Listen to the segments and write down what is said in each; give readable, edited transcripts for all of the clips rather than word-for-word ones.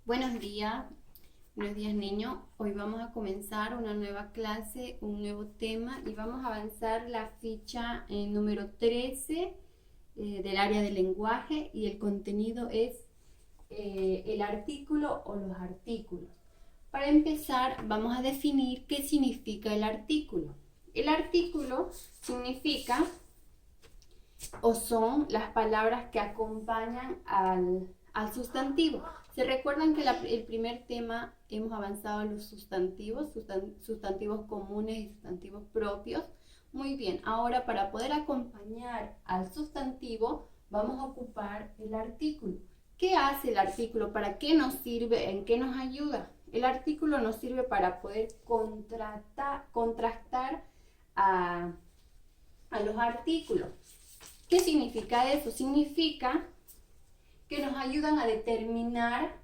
Buenos días niños. Hoy vamos a comenzar una nueva clase, un nuevo tema y vamos a avanzar la ficha número 13 del área del lenguaje y el contenido es el artículo o los artículos. Para empezar vamos a definir qué significa el artículo. El artículo significa o son las palabras que acompañan al sustantivo. ¿Se recuerdan que el primer tema hemos avanzado en los sustantivos, sustantivos comunes y sustantivos propios? Muy bien, ahora para poder acompañar al sustantivo vamos a ocupar el artículo. ¿Qué hace el artículo? ¿Para qué nos sirve? ¿En qué nos ayuda? El artículo nos sirve para poder contrastar a los artículos. ¿Qué significa eso? Significa que nos ayudan a determinar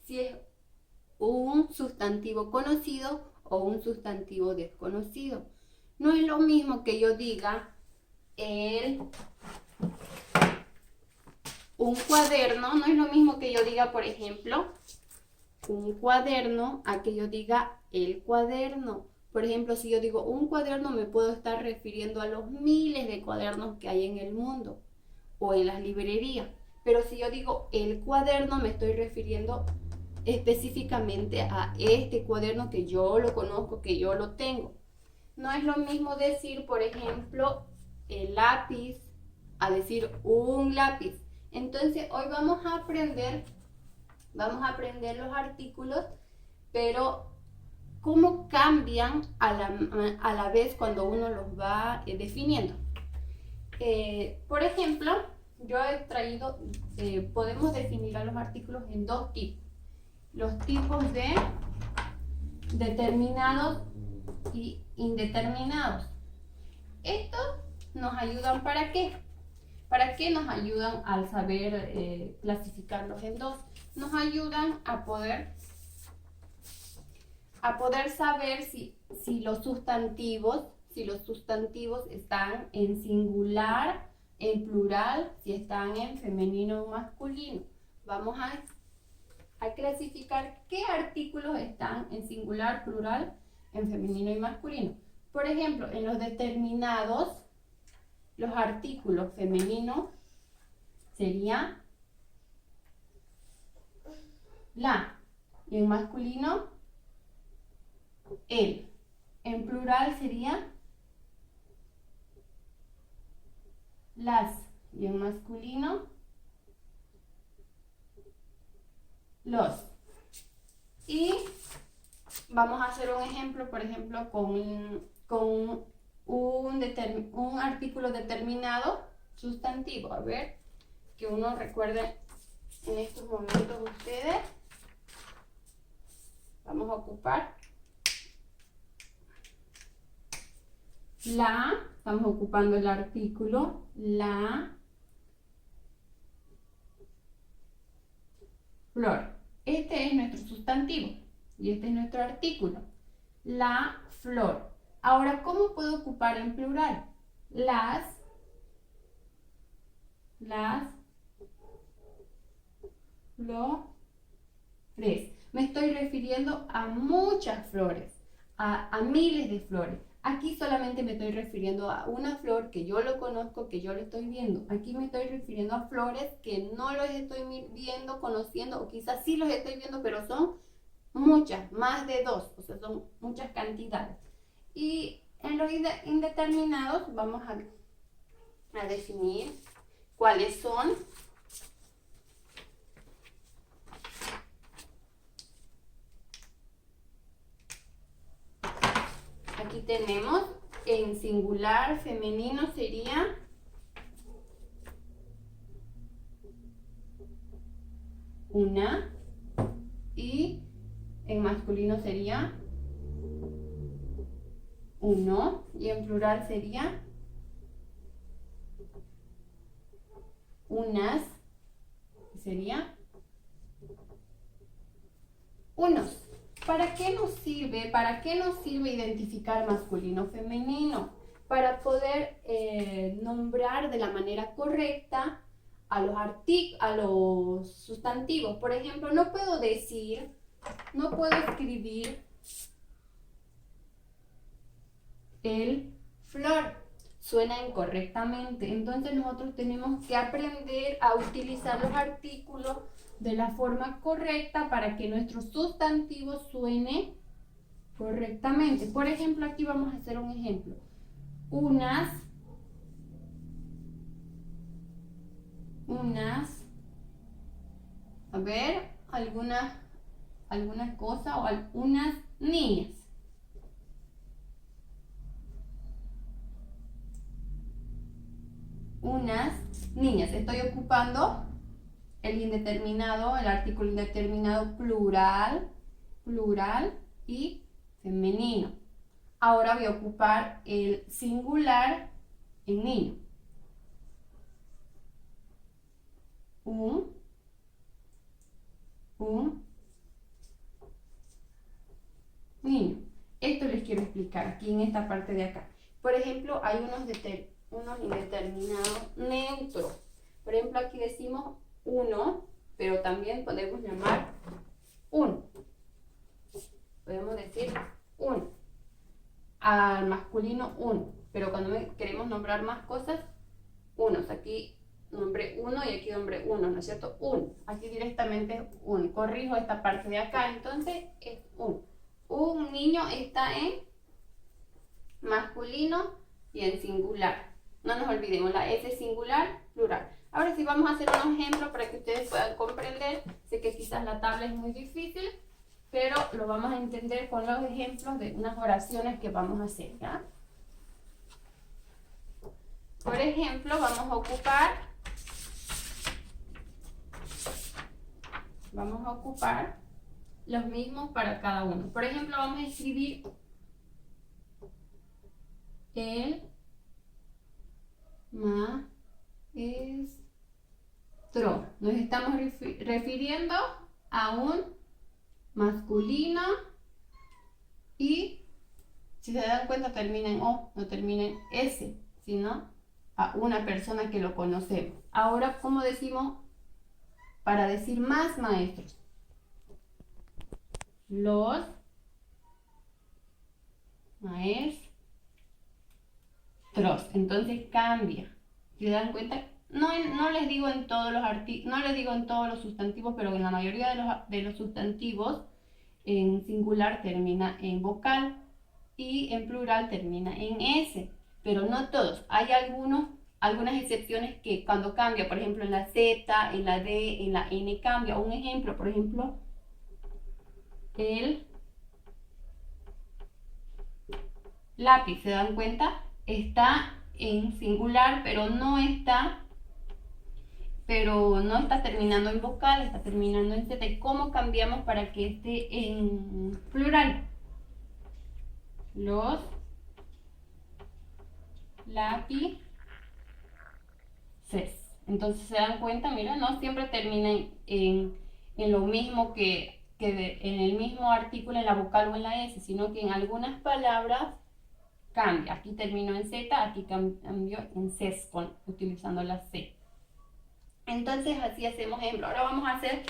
si es un sustantivo conocido o un sustantivo desconocido. No es lo mismo que yo diga un cuaderno, no es lo mismo que yo diga, por ejemplo, un cuaderno a que yo diga el cuaderno. Por ejemplo, si yo digo un cuaderno, me puedo estar refiriendo a los miles de cuadernos que hay en el mundo o en las librerías. Pero si yo digo el cuaderno, me estoy refiriendo específicamente a este cuaderno que yo lo conozco, que yo lo tengo. No es lo mismo decir, por ejemplo, el lápiz, a decir un lápiz. Entonces, hoy vamos a aprender los artículos, pero cómo cambian a la vez cuando uno los va definiendo. Por ejemplo, yo he traído, podemos definir a los artículos en dos tipos. Los tipos de determinados y indeterminados. Estos nos ayudan ¿para qué? ¿Para qué nos ayudan al saber clasificarlos en dos? Nos ayudan a poder saber si los sustantivos están en singular, en plural, si están en femenino o masculino. Vamos a clasificar qué artículos están en singular, plural, en femenino y masculino. Por ejemplo, en los determinados, los artículos femeninos sería la, y en masculino el. En plural sería las, y en masculino los. Y vamos a hacer un ejemplo, por ejemplo, con un artículo determinado sustantivo. A ver, que uno recuerde en estos momentos ustedes. Vamos a ocupar la, estamos ocupando el artículo la flor. Este es nuestro sustantivo y este es nuestro artículo. La flor. Ahora, ¿cómo puedo ocupar en plural? Las flores. Me estoy refiriendo a muchas flores, a miles de flores. Aquí solamente me estoy refiriendo a una flor que yo lo conozco, que yo lo estoy viendo. Aquí me estoy refiriendo a flores que no los estoy viendo, conociendo, o quizás sí los estoy viendo, pero son muchas, más de dos, o sea, son muchas cantidades. Y en los indeterminados vamos a definir cuáles son. Aquí tenemos en singular femenino sería una y en masculino sería uno y en plural sería unas, sería unos. ¿Para qué nos sirve? ¿Para qué nos sirve identificar masculino o femenino? Para poder nombrar de la manera correcta a los sustantivos. Por ejemplo, no puedo escribir el flor. Suena incorrectamente. Entonces nosotros tenemos que aprender a utilizar los artículos de la forma correcta para que nuestro sustantivo suene correctamente. Por ejemplo, aquí vamos a hacer un ejemplo. A ver, algunas cosas o unas niñas. Unas niñas. Estoy ocupando el indeterminado, el artículo indeterminado plural y femenino. Ahora voy a ocupar el singular en niño. Un niño. Esto les quiero explicar aquí en esta parte de acá. Por ejemplo, hay unos indeterminados neutros. Por ejemplo, aquí decimos uno, pero también podemos llamar uno. Podemos decir uno. Al masculino uno. Pero cuando queremos nombrar más cosas, unos. Aquí nombre uno y aquí nombre uno, ¿no es cierto? Uno. Aquí directamente uno. Corrijo esta parte de acá, entonces es uno. Un niño está en masculino y en singular. No nos olvidemos, la S es singular, plural. Ahora sí vamos a hacer unos ejemplos para que ustedes puedan comprender. Sé que quizás la tabla es muy difícil, pero lo vamos a entender con los ejemplos de unas oraciones que vamos a hacer, ¿ya? Por ejemplo, vamos a ocupar los mismos para cada uno. Por ejemplo, vamos a escribir el maestro. Nos estamos refiriendo a un masculino y, si se dan cuenta, termina en O, no termina en S, sino a una persona que lo conocemos. Ahora, ¿cómo decimos para decir más maestros? Los maestros. Entonces cambia. Si se dan cuenta, no les digo en todos los sustantivos, pero en la mayoría de los sustantivos, en singular termina en vocal y en plural termina en S, pero no todos. Hay algunas excepciones que cuando cambia, por ejemplo en la Z, en la D, en la N cambia. Un ejemplo, por ejemplo, el lápiz, ¿se dan cuenta? Está en singular, pero no está terminando en vocal, está terminando en Z. ¿Y cómo cambiamos para que esté en plural? Los lápices. Entonces se dan cuenta, mira, no siempre terminan en lo mismo en el mismo artículo, en la vocal o en la S, sino que en algunas palabras cambia. Aquí terminó en Z, aquí cambió en CES utilizando la C. Entonces así hacemos ejemplo. Ahora vamos a hacer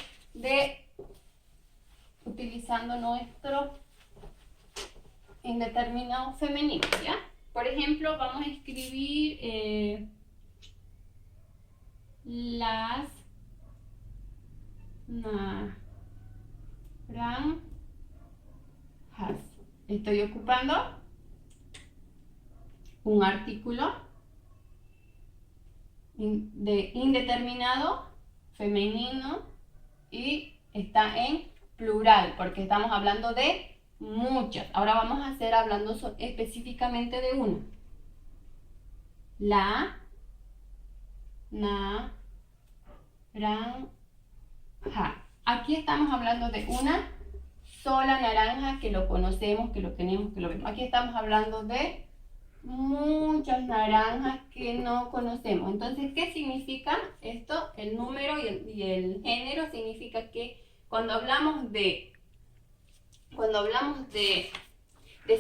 utilizando nuestro indeterminado femenino, ¿ya? Por ejemplo, vamos a escribir las naranjas. Estoy ocupando un artículo de indeterminado femenino y está en plural porque estamos hablando de muchas. Ahora vamos a hacer hablando específicamente de una. La naranja. Aquí estamos hablando de una sola naranja que lo conocemos, que lo tenemos, que lo vemos. Aquí estamos hablando de muchas naranjas que no conocemos. Entonces, ¿qué significa esto? El número y el género significa que cuando hablamos de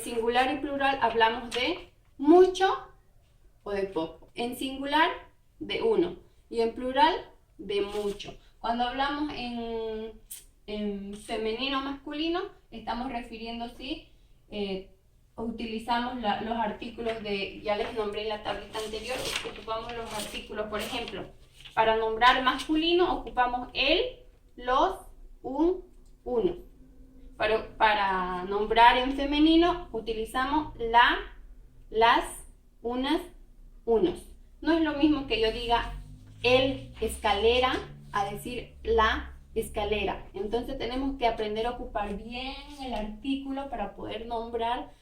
singular y plural, hablamos de mucho o de poco. En singular, de uno. Y en plural, de mucho. Cuando hablamos en femenino o masculino, estamos refiriendo, sí, utilizamos los artículos ya les nombré en la tablita anterior, ocupamos los artículos, por ejemplo, para nombrar masculino ocupamos el, los, un, uno. Para nombrar en femenino utilizamos la, las, unas, unos. No es lo mismo que yo diga el escalera a decir la escalera. Entonces tenemos que aprender a ocupar bien el artículo para poder nombrar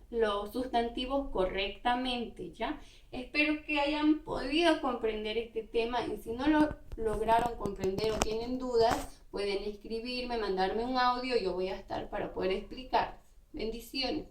los sustantivos correctamente, ¿ya? Espero que hayan podido comprender este tema y si no lo lograron comprender o tienen dudas, pueden escribirme, mandarme un audio y yo voy a estar para poder explicar. Bendiciones.